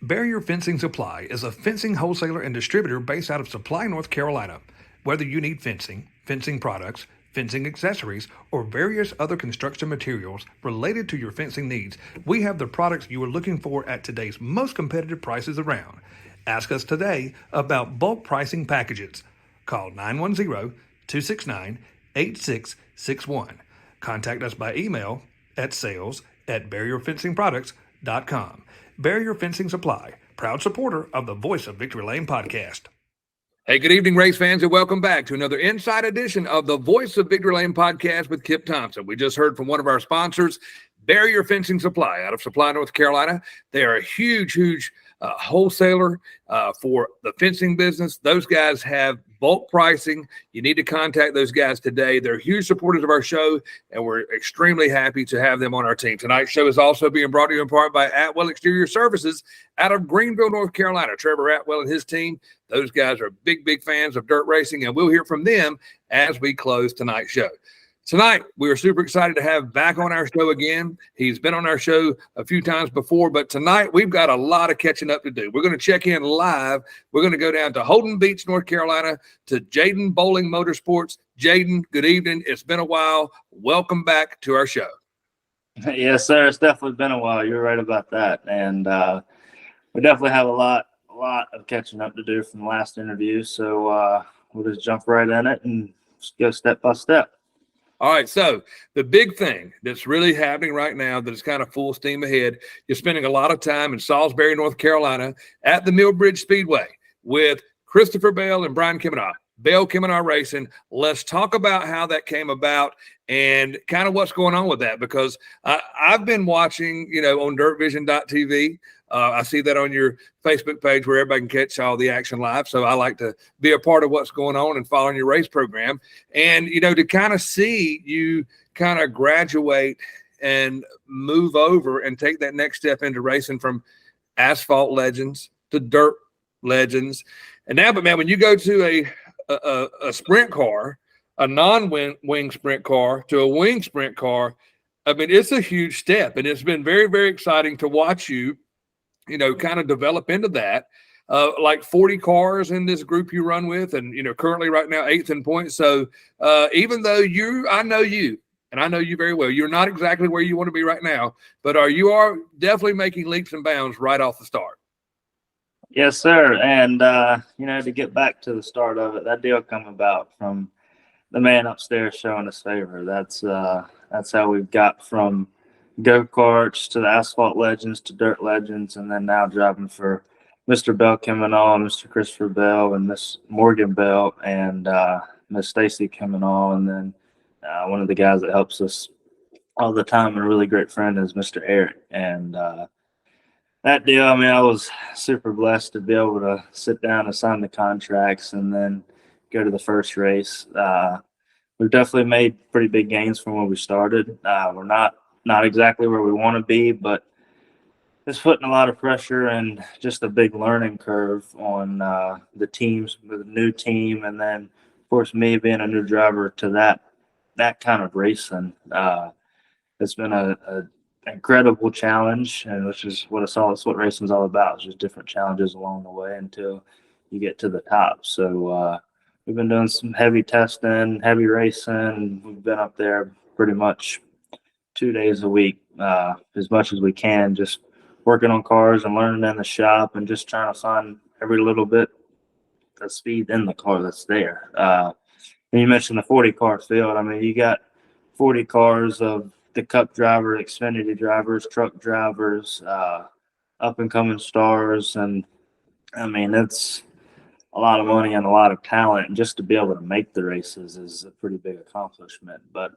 Barrier Fencing Supply is a fencing wholesaler and distributor based out of Supply, North Carolina. Whether you need fencing, fencing products, fencing accessories, or various other construction materials related to your fencing needs, we have the products you are looking for at today's most competitive prices around. Ask us today about bulk pricing packages. Call 910-269-8661. Contact us by email at sales@barrierfencingproducts.com. Barrier Fencing Supply, proud supporter of the Voice of Victory Lane podcast. Hey, good evening, race fans, and welcome back to another inside edition of the Voice of Victory Lane podcast with Kip Thompson. We just heard from one of our sponsors, Barrier Fencing Supply, out of Supply, North Carolina. They are a huge wholesaler for the fencing business. Those guys have bulk pricing. You need to contact those guys today. They're huge supporters of our show, and we're extremely happy to have them on our team. Tonight's show is also being brought to you in part by Atwell Exterior Services out of Greenville, North Carolina. Trevor Atwell and his team, those guys are big fans of dirt racing, and we'll hear from them as we close tonight's show. Tonight, we are super excited to have back on our show again. He's been on our show a few times before, but tonight we've got a lot of catching up to do. We're going to check in live. We're going to go down to Holden Beach, North Carolina, to Jadan Bowling Motorsports. Jadan, good evening. It's been a while. Welcome back to our show. Yes, sir. It's definitely been a while. You're right about that. And we definitely have a lot of catching up to do from the last interview. So we'll just jump right in it and just go step by step. All right, so the big thing that's really happening right now that is kind of full steam ahead, you're spending a lot of time in Salisbury, North Carolina at the Millbridge Speedway with Christopher Bell and Brian Kemenaugh. Bell Kemenaugh Racing. Let's talk about how that came about and kind of what's going on with that, because I've been watching, on dirtvision.tv. I see that on your Facebook page where everybody can catch all the action live. So I like to be a part of what's going on and following your race program. And, to kind of see you kind of graduate and move over and take that next step into racing from asphalt legends to dirt legends. And now, but man, when you go to a sprint car, a non-wing sprint car to a wing sprint car, I mean, it's a huge step. And it's been very, very exciting to watch you, kind of develop into that. Like 40 cars in this group you run with, and, currently right now, 8th in points. So even though I know you, and I know you very well, you're not exactly where you want to be right now, but you are definitely making leaps and bounds right off the start. Yes, sir. And, to get back to the start of it, that deal come about from the man upstairs showing us favor. That's how we've got from go-karts to the asphalt legends to dirt legends, and then now driving for Mr. Bell Kemenaugh, Mr. Christopher Bell, and Miss Morgan Bell, and Miss Stacy Kemenaugh, and then one of the guys that helps us all the time and a really great friend is Mr. Eric. And that deal, I mean, I was super blessed to be able to sit down and sign the contracts and then go to the first race. We've definitely made pretty big gains from where we started. We're not exactly where we want to be, but it's putting a lot of pressure and just a big learning curve on the teams with a new team. And then, of course, me being a new driver to that kind of racing. It's been a incredible challenge, and which is what racing is all about. It's just different challenges along the way until you get to the top. So we've been doing some heavy testing, heavy racing. We've been up there pretty much 2 days a week, as much as we can, just working on cars and learning in the shop and just trying to find every little bit of speed in the car that's there. And you mentioned the 40 car field. I mean, you got 40 cars of the Cup driver, Xfinity drivers, truck drivers, up and coming stars. And I mean, it's a lot of money and a lot of talent. And just to be able to make the races is a pretty big accomplishment. But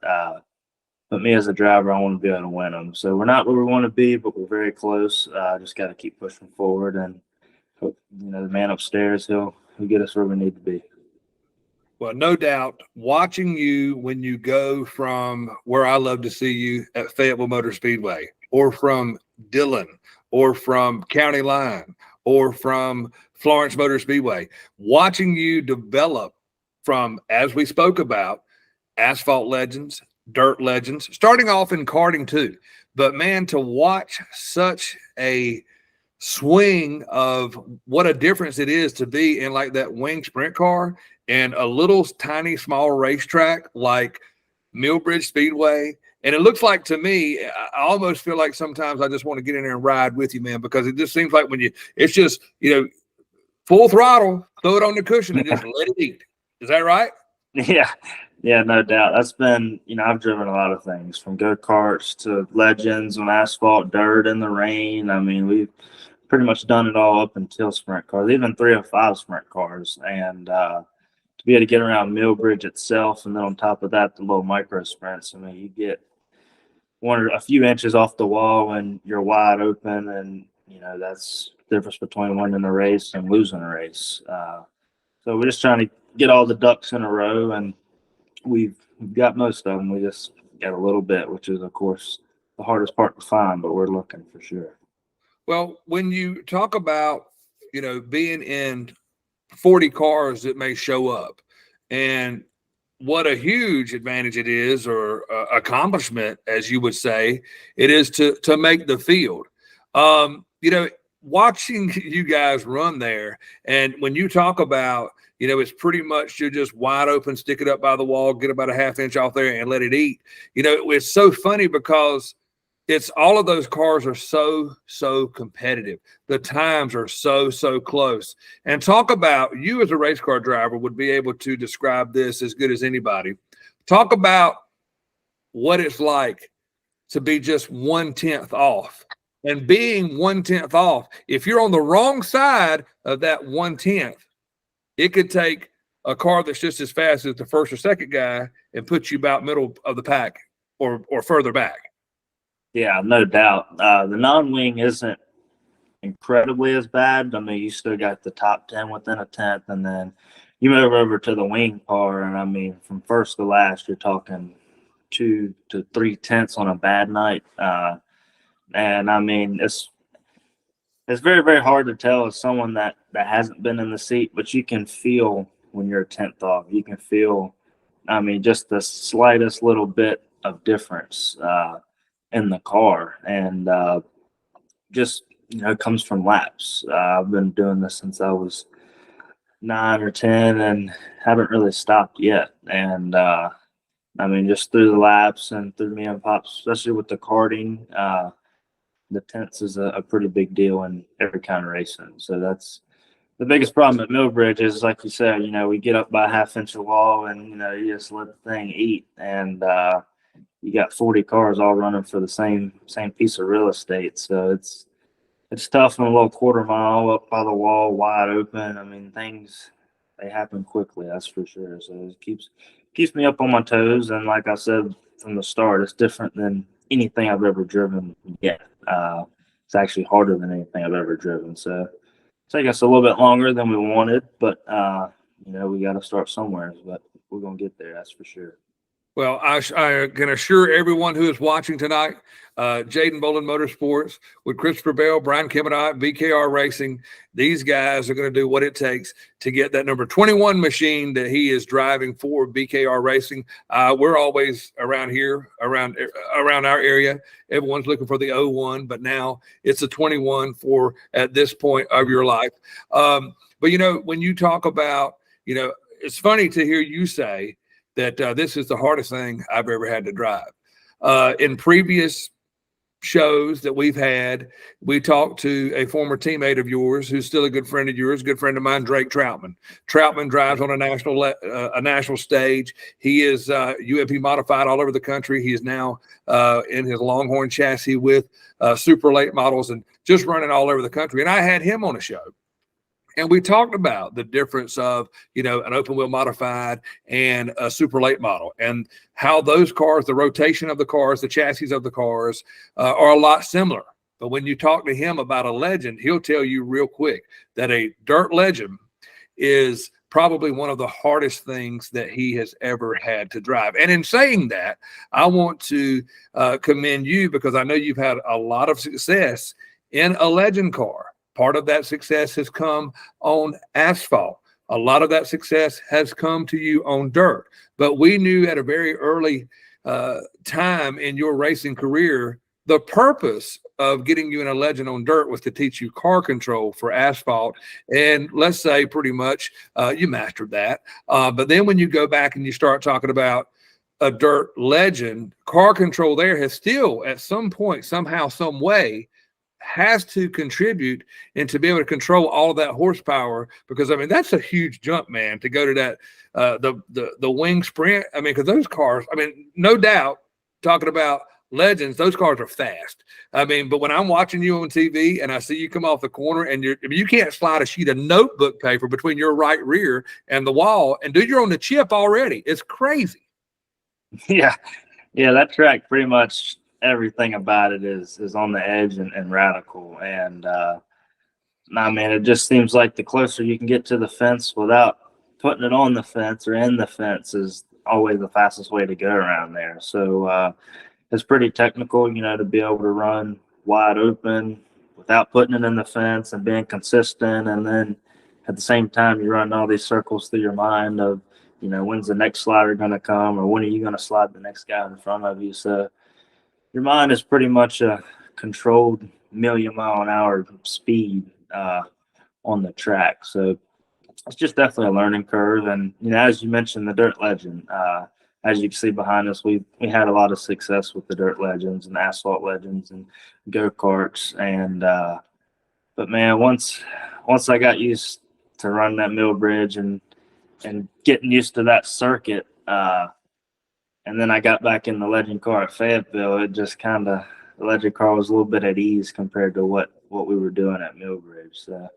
me as a driver, I want to be able to win them. So we're not where we want to be, but we're very close. Just got to keep pushing forward, and hope, the man upstairs, he'll get us where we need to be. Well, no doubt, watching you when you go from where I love to see you at Fayetteville Motor Speedway, or from Dillon, or from County Line, or from Florence Motor Speedway, watching you develop from, as we spoke about, asphalt legends, dirt legends, starting off in karting too. But man, to watch such a swing of what a difference it is to be in like that wing sprint car and a little tiny small racetrack like Millbridge Speedway. And it looks like to me, I almost feel like sometimes I just want to get in there and ride with you, man, because it just seems like it's just, full throttle, throw it on the cushion and just let it eat. Is that right? Yeah. Yeah, no doubt. That's been, I've driven a lot of things from go-karts to legends on asphalt, dirt, in the rain. I mean, we've pretty much done it all up until sprint cars, even 305 sprint cars. And to be able to get around Millbridge itself, and then on top of that, the little micro sprints, I mean, you get a few inches off the wall and you're wide open. And, that's the difference between winning a race and losing a race. So we're just trying to get all the ducks in a row, and we've got most of them. We just got a little bit, which is, of course, the hardest part to find, but we're looking for sure. Well, when you talk about, being in 40 cars that may show up, and what a huge advantage it is, or accomplishment, as you would say, it is to make the field. Watching you guys run there, and when you talk about, it's pretty much you just wide open, stick it up by the wall, get about a half inch off there and let it eat. It's so funny because it's all of those cars are so competitive. The times are so close. And talk about, you as a race car driver would be able to describe this as good as anybody. Talk about what it's like to be just 1/10 off. And being 1/10 off, if you're on the wrong side of that 1/10, it could take a car that's just as fast as the first or second guy and put you about middle of the pack or further back. Yeah, no doubt. The non-wing isn't incredibly as bad. I mean, you still got the top 10 within a tenth, and then you move over to the wing car, and I mean, from first to last, you're talking 2 to 3 tenths on a bad night. And I mean, it's very, very hard to tell as someone that hasn't been in the seat, but you can feel when you're a tenth off. You can feel, I mean, just the slightest little bit of difference in the car, and just comes from laps. I've been doing this since I was 9 or 10, and haven't really stopped yet. And I mean, just through the laps and through me and Pops, especially with the karting. The tenths is a pretty big deal in every kind of racing. So that's the biggest problem at Millbridge is, like you said, we get up by a half inch of wall, and, you just let the thing eat. And you got 40 cars all running for the same piece of real estate. So it's tough in a little quarter mile up by the wall, wide open. I mean, they happen quickly, that's for sure. So it keeps me up on my toes. And like I said from the start, it's different than anything I've ever driven yet. It's actually harder than anything I've ever driven. So it's taken us a little bit longer than we wanted, but we got to start somewhere. But we're gonna get there, that's for sure. Well, I can assure everyone who is watching tonight, Jadan Bolin Motorsports with Christopher Bell, Brian Kemenite, BKR Racing, these guys are going to do what it takes to get that number 21 machine that he is driving for BKR Racing. We're always around here, around our area. Everyone's looking for the 01, but now it's a 21 for at this point of your life. But, when you talk about, it's funny to hear you say that this is the hardest thing I've ever had to drive. In previous shows that we've had, we talked to a former teammate of yours who's still a good friend of yours, good friend of mine, Drake Troutman. Troutman drives on a national stage. He is UMP modified all over the country. He is now in his Longhorn chassis with super late models and just running all over the country. And I had him on a show. And we talked about the difference of, an open wheel modified and a super late model, and how those cars, the rotation of the cars, the chassis of the cars are a lot similar. But when you talk to him about a legend, he'll tell you real quick that a dirt legend is probably one of the hardest things that he has ever had to drive. And in saying that, I want to commend you, because I know you've had a lot of success in a legend car. Part of that success has come on asphalt. A lot of that success has come to you on dirt. But we knew at a very early time in your racing career the purpose of getting you in a legend on dirt was to teach you car control for asphalt. And let's say pretty much you mastered that. But then when you go back and you start talking about a dirt legend, car control there has still at some point, somehow, some way, has to contribute and to be able to control all of that horsepower, because I mean that's a huge jump, man, to go to that the wing sprint. I mean, because those cars, I mean, no doubt, talking about legends, those cars are fast. I mean, but when I'm watching you on TV and I see you come off the corner and you can't slide a sheet of notebook paper between your right rear and the wall, and dude, you're on the chip already. It's crazy. Yeah, yeah, that track pretty much everything about it is on the edge and radical. And I mean, it just seems like the closer you can get to the fence without putting it on the fence or in the fence is always the fastest way to go around there. So it's pretty technical, to be able to run wide open without putting it in the fence and being consistent. And then at the same time, you're running all these circles through your mind of, when's the next slider going to come, or when are you going to slide the next guy in front of you? So your mind is pretty much a controlled million-mile-an-hour speed on the track. So it's just definitely a learning curve. And, as you mentioned, the dirt legend, as you can see behind us, we had a lot of success with the dirt legends and asphalt legends and go-karts. And but man, once I got used to running that mill bridge and getting used to that circuit, and then I got back in the legend car at Fayetteville, it just the legend car was a little bit at ease compared to what we were doing at Millbridge. So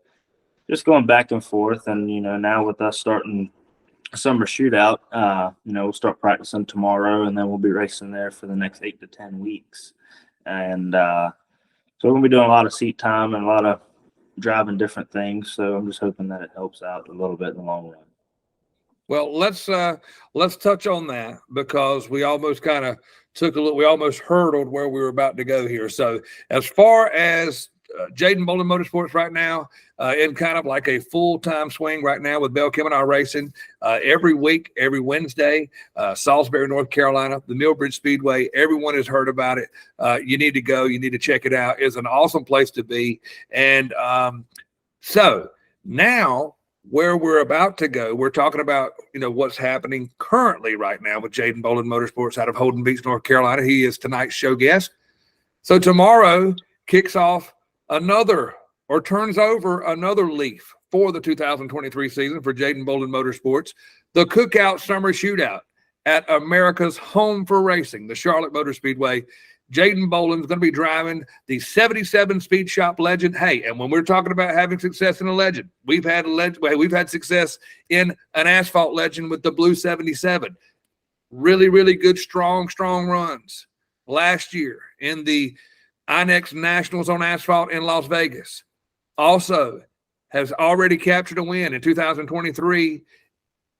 just going back and forth. And, now with us starting summer shootout, we'll start practicing tomorrow, and then we'll be racing there for the next 8 to 10 weeks. And so we're going to be doing a lot of seat time and a lot of driving different things. So I'm just hoping that it helps out a little bit in the long run. Well, let's touch on that, because we almost kind of we almost hurdled where we were about to go here. So as far as Jadan Bolin Motorsports right now, in kind of like a full-time swing right now with Bell Kim and I racing every week, every Wednesday, Salisbury, North Carolina, the Millbridge Speedway. Everyone has heard about it. You need to go. You need to check it out. It's an awesome place to be. And so now, where we're about to go, we're talking about, what's happening currently right now with Jadan Bolin Motorsports out of Holden Beach, North Carolina. He is tonight's show guest. So tomorrow kicks off turns over another leaf for the 2023 season for Jadan Bolin Motorsports, the Cookout Summer Shootout at America's home for racing, the Charlotte Motor Speedway. Jadan Bolin's going to be driving the 77 Speed Shop Legend. Hey, and when we're talking about having success in a legend, we've had success in an asphalt legend with the Blue 77. Really, really good, strong runs last year in the INEX Nationals on asphalt in Las Vegas. Also has already captured a win in 2023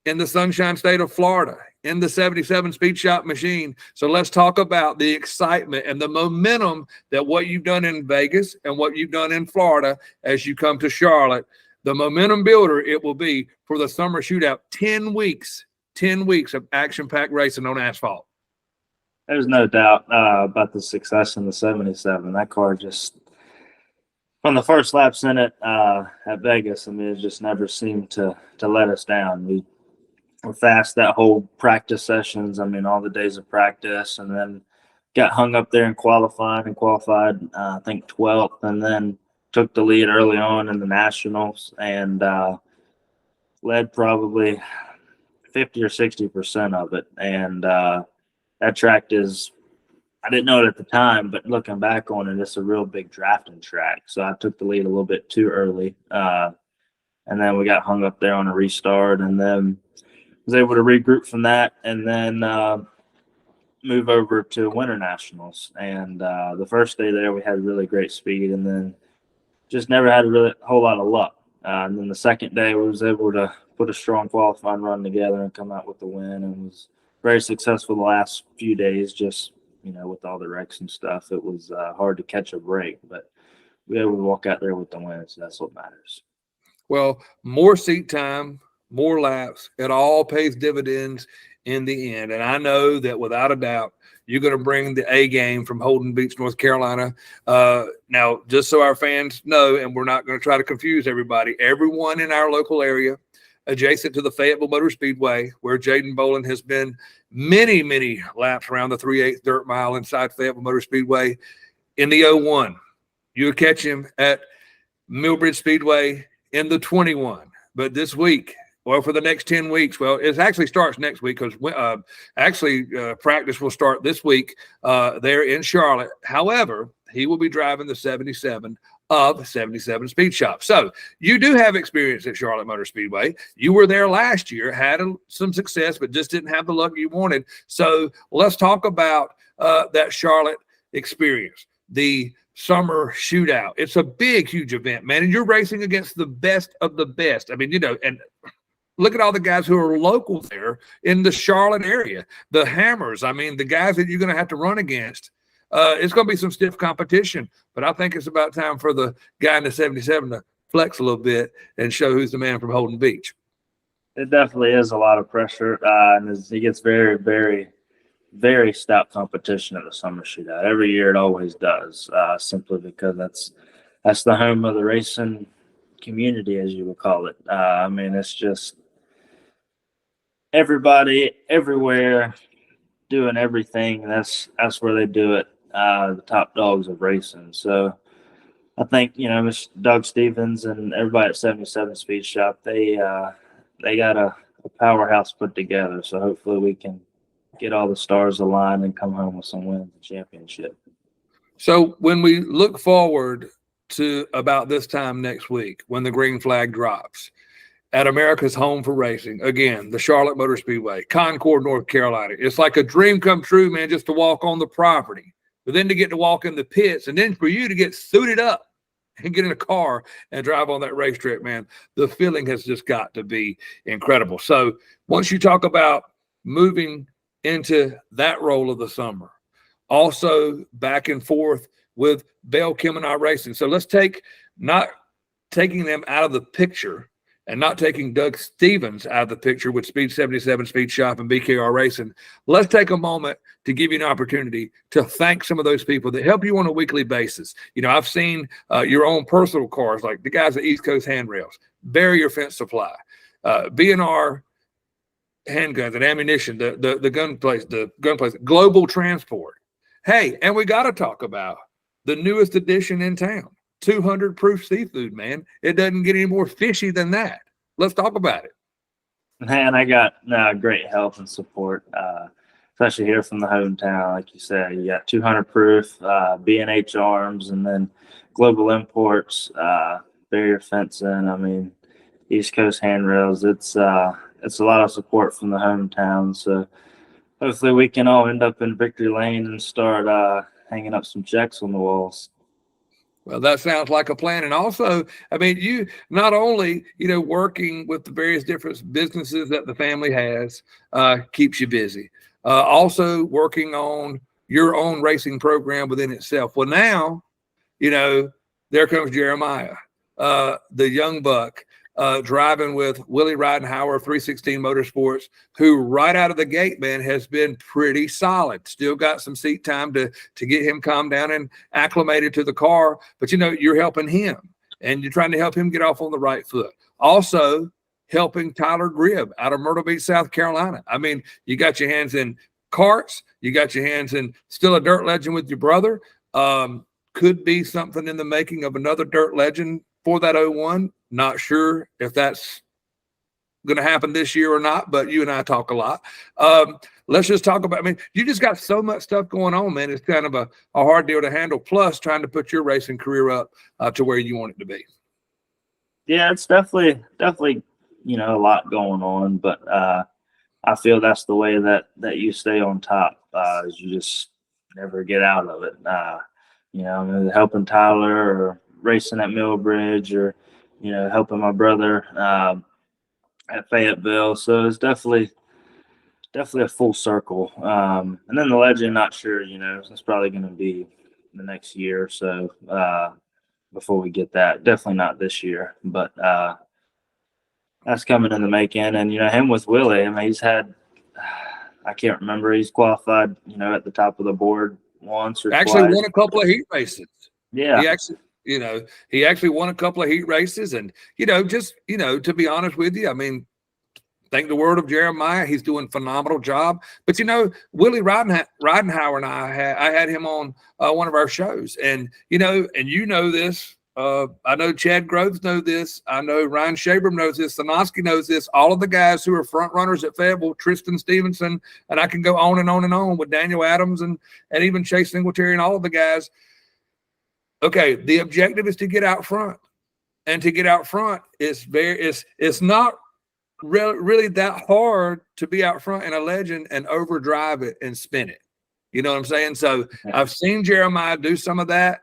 in the Sunshine State of Florida in the 77 Speed Shop machine. So let's talk about the excitement and the momentum that what you've done in Vegas and what you've done in Florida as you come to Charlotte. The momentum builder it will be for the summer shootout. 10 weeks of action-packed racing on asphalt. There's no doubt about the success in the 77. That car just, from the first laps in it at Vegas, I mean, it just never seemed to let us down. We were fast that whole practice sessions. I mean, all the days of practice, and then got hung up there in qualified, I think 12th, and then took the lead early on in the Nationals and led probably 50 or 60% of it. And that track is, I didn't know it at the time, but looking back on it, it's a real big drafting track. So I took the lead a little bit too early. And then we got hung up there on a restart, and then was able to regroup from that, and then move over to Winter Nationals. And the first day there, we had really great speed, and then just never had a whole lot of luck. And then the second day, we was able to put a strong qualifying run together and come out with the win, and was very successful the last few days. Just with all the wrecks and stuff, it was hard to catch a break, but we were able to walk out there with the win, so that's what matters. Well, more seat time, more laps. It all pays dividends in the end. And I know that without a doubt, you're going to bring the A game from Holden Beach, North Carolina. Now, just so our fans know, and we're not going to try to confuse everybody, everyone in our local area adjacent to the Fayetteville Motor Speedway, where Jadan Bolin has been many, many laps around the 3/8 dirt mile inside Fayetteville Motor Speedway in the 01. You'll catch him at Millbridge Speedway in the 21. But this week, well, for the next 10 weeks, well, it actually starts next week because practice will start this week there in Charlotte. However, he will be driving the 77 of 77 Speed Shop. So you do have experience at Charlotte Motor Speedway. You were there last year, had some success, but just didn't have the luck you wanted. So let's talk about that Charlotte experience, the summer shootout. It's a big, huge event, man. And you're racing against the best of the best. I mean, and look at all the guys who are local there in the Charlotte area, the Hammers. I mean, the guys that you're going to have to run against. It's going to be some stiff competition, but I think it's about time for the guy in the 77 to flex a little bit and show who's the man from Holden Beach. It definitely is a lot of pressure, and it gets very, very, very stout competition at the summer shootout. Every year it always does, simply because that's the home of the racing community, as you would call it. I mean, it's just everybody, everywhere, doing everything. That's where they do it. The top dogs of racing. So I think, Mr. Doug Stevens and everybody at 77 Speed Shop, they got a powerhouse put together. So hopefully we can get all the stars aligned and come home with some wins and championship. So when we look forward to about this time next week, when the green flag drops at America's home for racing, again, the Charlotte Motor Speedway, Concord, North Carolina, it's like a dream come true, man, just to walk on the property. But then to get to walk in the pits, and then for you to get suited up and get in a car and drive on that racetrack, man, the feeling has just got to be incredible. So once you talk about moving into that role of the summer, also back and forth with Bell Kim and I Racing. So let's not taking them out of the picture and not taking Doug Stevens out of the picture with Speed 77 Speed Shop and BKR Racing. Let's take a moment to give you an opportunity to thank some of those people that help you on a weekly basis. I've seen your own personal cars, like the guys at East Coast Handrails, Barrier Fence Supply, B&R Handguns and Ammunition, the gun place, Global Transport. Hey, and we got to talk about the newest addition in town, 200 proof seafood, man. It doesn't get any more fishy than that. Let's talk about it. Man, I got great help and support, especially here from the hometown. Like you said, you got 200 proof, B&H Arms, and then Global Imports, Barrier Fencing. I mean, East Coast Handrails. It's a lot of support from the hometown. So hopefully we can all end up in victory lane and start hanging up some checks on the walls. Well, that sounds like a plan. And also, I mean, you not only, working with the various different businesses that the family has keeps you busy, also working on your own racing program within itself. Well, now, there comes Jeremiah, the young buck, driving with Willie Ridenhour of 316 Motorsports, who right out of the gate, man, has been pretty solid. Still got some seat time to get him calmed down and acclimated to the car. But, you're helping him, and you're trying to help him get off on the right foot. Also helping Tyler Gribb out of Myrtle Beach, South Carolina. I mean, you got your hands in karts. You got your hands in still a dirt legend with your brother. Could be something in the making of another dirt legend for that 01. Not sure if that's going to happen this year or not, but you and I talk a lot. Let's just talk about, you just got so much stuff going on, man. It's kind of a hard deal to handle, plus trying to put your racing career up to where you want it to be. Yeah, it's definitely, a lot going on, but I feel that's the way that you stay on top, is you just never get out of it. Helping Tyler or racing at Millbridge or, helping my brother at Fayetteville. So it's definitely a full circle. And then the legend, not sure, it's probably going to be the next year or so before we get that. Definitely not this year, but that's coming in the making. And, him with Willie, I mean, he's had, I can't remember, he's qualified, at the top of the board once or Actually twice. won a couple of heat races. Yeah. He actually won a couple of heat races. And, to be honest with you, I mean, thank the word of Jeremiah, he's doing a phenomenal job. But, Willie Ridenhour and I had him on one of our shows. And, this. I know Chad Groves know this. I know Ryan Shabram knows this. Sanoski knows this. All of the guys who are front runners at Fayetteville, Tristan Stevenson, and I can go on and on and on with Daniel Adams and even Chase Singletary and all of the guys. Okay, the objective is to get out front. And to get out front it's not really that hard to be out front in a Legend and overdrive it and spin it. You know what I'm saying? So I've seen Jeremiah do some of that.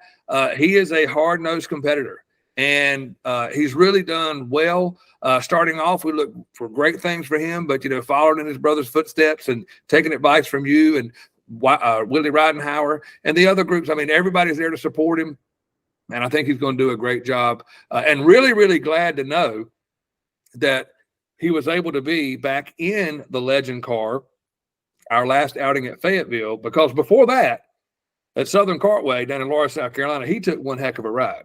He is a hard-nosed competitor, and he's really done well. Starting off, we look for great things for him, but, following in his brother's footsteps and taking advice from you and Willie Ridenhour and the other groups. I mean, everybody's there to support him, and I think he's going to do a great job. And really, really glad to know that he was able to be back in the Legend car our last outing at Fayetteville, because before that, at Southern Cartway down in Laura, South Carolina, he took one heck of a ride.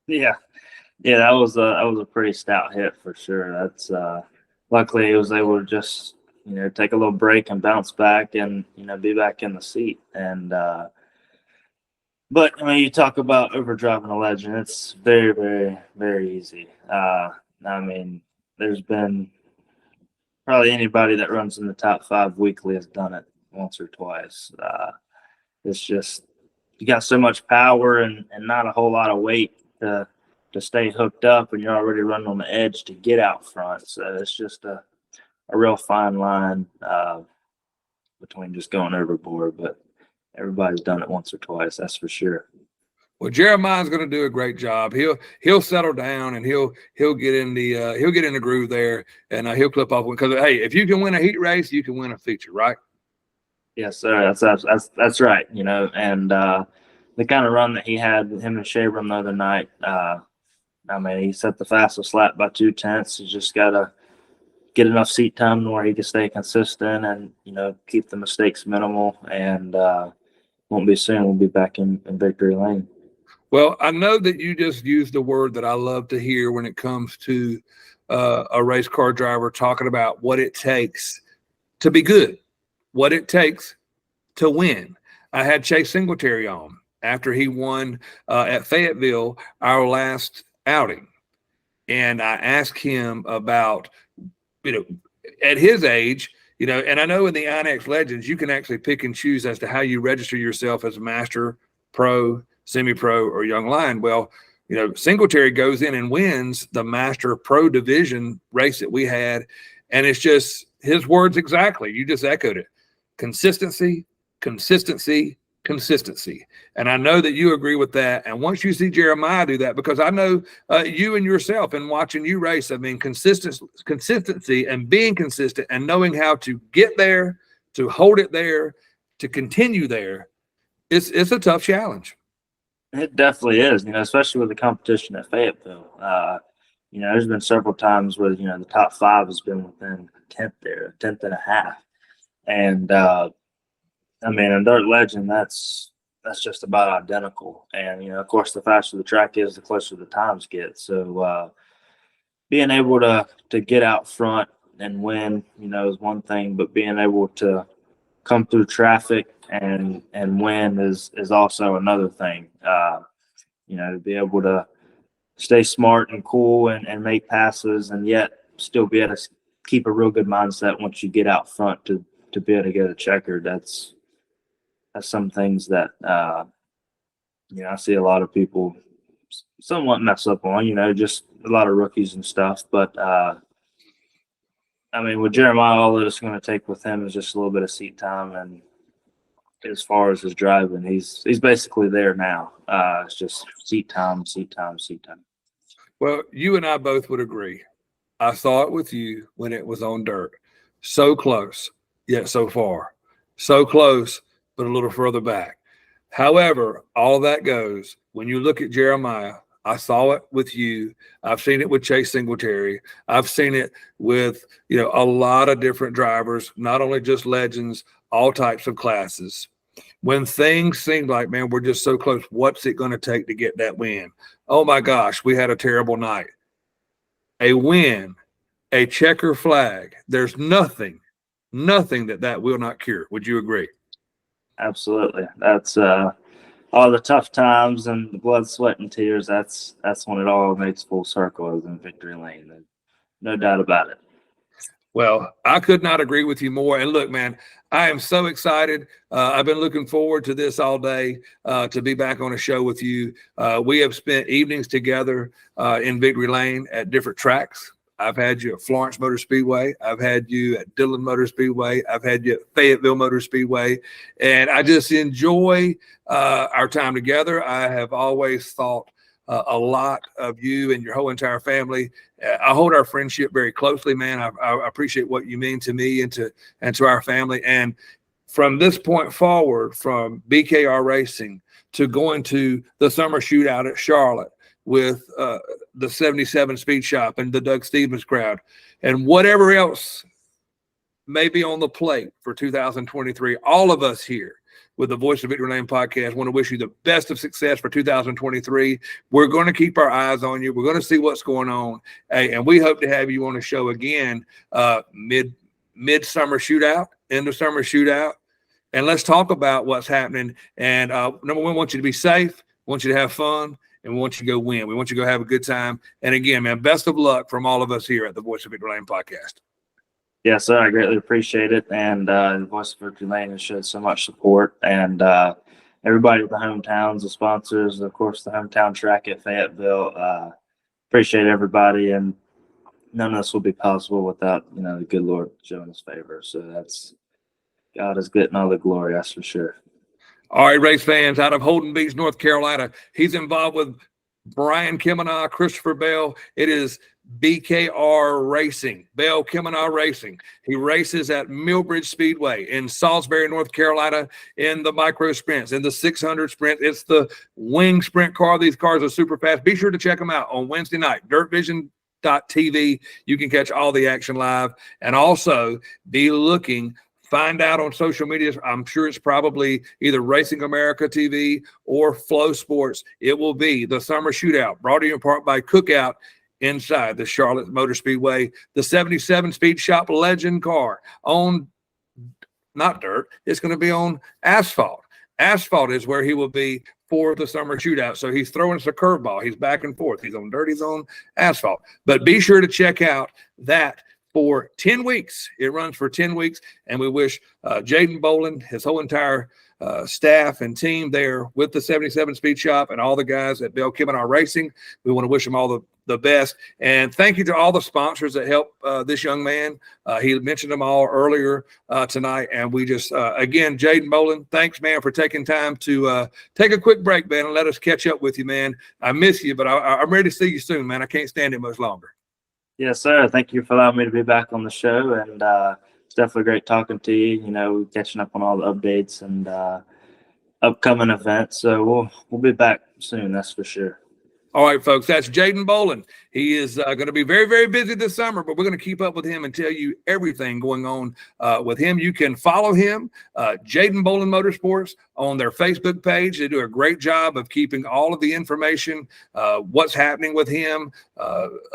Yeah, that was a pretty stout hit for sure. That's luckily he was able to just take a little break and bounce back and be back in the seat. And but I mean, you talk about overdriving a Legend, it's very, very, very easy. I mean, there's been probably anybody that runs in the top 5 weekly has done it once or twice. It's just, you got so much power and not a whole lot of weight to stay hooked up, and you're already running on the edge to get out front. So it's just a real fine line between just going overboard. But everybody's done it once or twice, that's for sure. Well, Jeremiah's going to do a great job. He'll settle down and he'll get in the groove there, and he'll clip off one. Because hey, if you can win a heat race, you can win a feature, right? Yes, sir. That's right. And the kind of run that he had, him and Shabram the other night. I mean, he set the fastest lap by 2/10. He's just got to get enough seat time where he can stay consistent and keep the mistakes minimal. And won't be soon. We'll be back in victory lane. Well, I know that you just used a word that I love to hear when it comes to a race car driver talking about what it takes to be good, what it takes to win. I had Chase Singletary on after he won at Fayetteville, our last outing. And I asked him about, at his age, and I know in the INX Legends, you can actually pick and choose as to how you register yourself as a master, pro, semi-pro, or young line. Well, Singletary goes in and wins the master pro division race that we had. And it's just his words exactly. You just echoed it. Consistency, consistency, consistency. And I know that you agree with that. And once you see Jeremiah do that, because I know you and yourself and watching you race, I mean, consistency and being consistent and knowing how to get there, to hold it there, to continue there, it's a tough challenge. It definitely is, especially with the competition at Fayetteville. There's been several times where, the top 5 has been within a tenth there, a tenth and a half. And, I mean, in Dirt Legend, that's just about identical. And, of course, the faster the track is, the closer the times get. So being able to get out front and win, is one thing, but being able to come through traffic and win is also another thing. To be able to stay smart and cool and make passes, and yet still be able to keep a real good mindset once you get out front to be able to get a checker. That's some things that I see a lot of people somewhat mess up on. Just a lot of rookies and stuff. But I mean, with Jeremiah, all that it's going to take with him is just a little bit of seat time, and as far as his driving, he's basically there now. It's just seat time, seat time, seat time. Well, you and I both would agree. I saw it with you when it was on dirt. So close, yet so far. So close, but a little further back. However, all of that goes when you look at Jeremiah I saw it with you. I've seen it with Chase Singletary. I've seen it with, a lot of different drivers, not only just legends, all types of classes. When things seem like, man, we're just so close, what's it going to take to get that win? Oh my gosh, we had a terrible night. A win, a checker flag. There's nothing that will not cure. Would you agree? Absolutely. That's all the tough times and the blood, sweat, and tears. That's when it all makes full circle, is in victory lane. No doubt about it. Well, I could not agree with you more. And look, man, I am so excited. I've been looking forward to this all day, to be back on a show with you. We have spent evenings together in Victory Lane at different tracks. I've had you at Florence Motor Speedway. I've had you at Dillon Motor Speedway. I've had you at Fayetteville Motor Speedway. And I just enjoy our time together. I have always thought a lot of you and your whole entire family. I hold our friendship very closely, man. I appreciate what you mean to me and to our family. And from this point forward, from BKR Racing to going to the summer shootout at Charlotte with the 77 Speed Shop and the Doug Stevens crowd and whatever else may be on the plate for 2023, all of us here with the Voice of Victory Lane podcast want to wish you the best of success for 2023. We're going to keep our eyes on you. We're going to see what's going on. And we hope to have you on the show again, mid-summer shootout, end of summer shootout. And let's talk about what's happening. And number one, we want you to be safe. We want you to have fun. And we want you to go win. We want you to go have a good time. And again, man, best of luck from all of us here at the Voice of Victory Lane podcast. Yes, sir. I greatly appreciate it. And the Voice of Victory Lane has showed so much support. And everybody at the hometowns, the sponsors, of course, the hometown track at Fayetteville. Appreciate everybody. And none of this will be possible without, the good Lord showing us favor. So God is getting all the glory, that's for sure. All right, race fans out of Holden Beach, North Carolina. He's involved with Brian Kemenaugh, Christopher Bell. It is BKR Racing, Bell Kemenaugh Racing. He races at Millbridge Speedway in Salisbury, North Carolina, in the micro sprints, in the 600 sprint. It's the wing sprint car. These cars are super fast. Be sure to check them out on Wednesday night, dirtvision.tv. You can catch all the action live. And also be looking, find out on social media. I'm sure it's probably either Racing America TV or Flow Sports. It will be the summer shootout brought to you in part by Cookout inside the Charlotte Motor Speedway. The 77 Speed Shop legend car on not dirt. It's going to be on asphalt. Asphalt is where he will be for the summer shootout. So he's throwing us a curveball. He's back and forth. He's on dirt. He's on asphalt. But be sure to check out that for 10 weeks. It runs for 10 weeks. And we wish Jadan Boland, his whole entire staff and team there with the 77 Speed Shop and all the guys at Bell Kemenaugh Racing. We want to wish them all the best. And thank you to all the sponsors that help this young man. He mentioned them all earlier tonight. And we just, again, Jadan Boland, thanks, man, for taking time to take a quick break, man, and let us catch up with you, man. I miss you, but I'm ready to see you soon, man. I can't stand it much longer. Yes, sir. Thank you for allowing me to be back on the show. And it's definitely great talking to you, catching up on all the updates and upcoming events. So we'll be back soon, that's for sure. All right, folks, that's Jadan Boland. He is going to be very, very busy this summer, but we're going to keep up with him and tell you everything going on with him. You can follow him, Jadan Boland Motorsports, on their Facebook page. They do a great job of keeping all of the information, what's happening with him,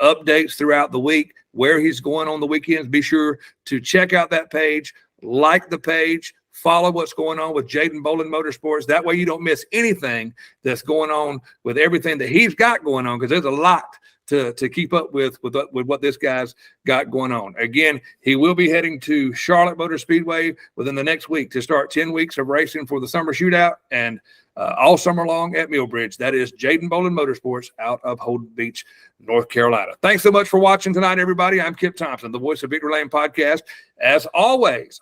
updates throughout the week, where he's going on the weekends. Be sure to check out that page, like the page, follow what's going on with Jadan Boland Motorsports. That way you don't miss anything that's going on with everything that he's got going on, because there's a lot to keep up with what this guy's got going on. Again, he will be heading to Charlotte Motor Speedway within the next week to start 10 weeks of racing for the summer shootout and all summer long at Millbridge. That is Jadan Boland Motorsports out of Holden Beach, North Carolina. Thanks so much for watching tonight, everybody. I'm Kip Thompson, the Voice of Victory Lane podcast. As always,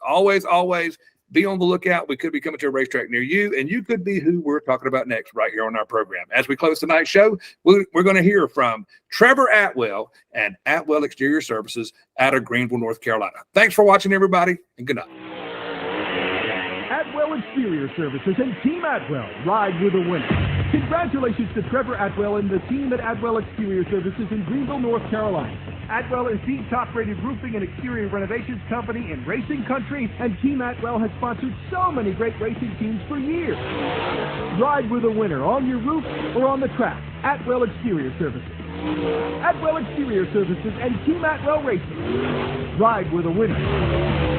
be on the lookout. We could be coming to a racetrack near you, and you could be who we're talking about next right here on our program. As we close tonight's show, we're going to hear from Trevor Atwell and Atwell Exterior Services out of Greenville, North Carolina. Thanks for watching, everybody, and good night. Atwell Exterior Services and Team Atwell ride with a winner. Congratulations to Trevor Atwell and the team at Atwell Exterior Services in Greenville, North Carolina. Atwell is the top-rated roofing and exterior renovations company in racing country, and Team Atwell has sponsored so many great racing teams for years. Ride with a winner on your roof or on the track. Atwell Exterior Services. Atwell Exterior Services and Team Atwell Racing. Ride with a winner.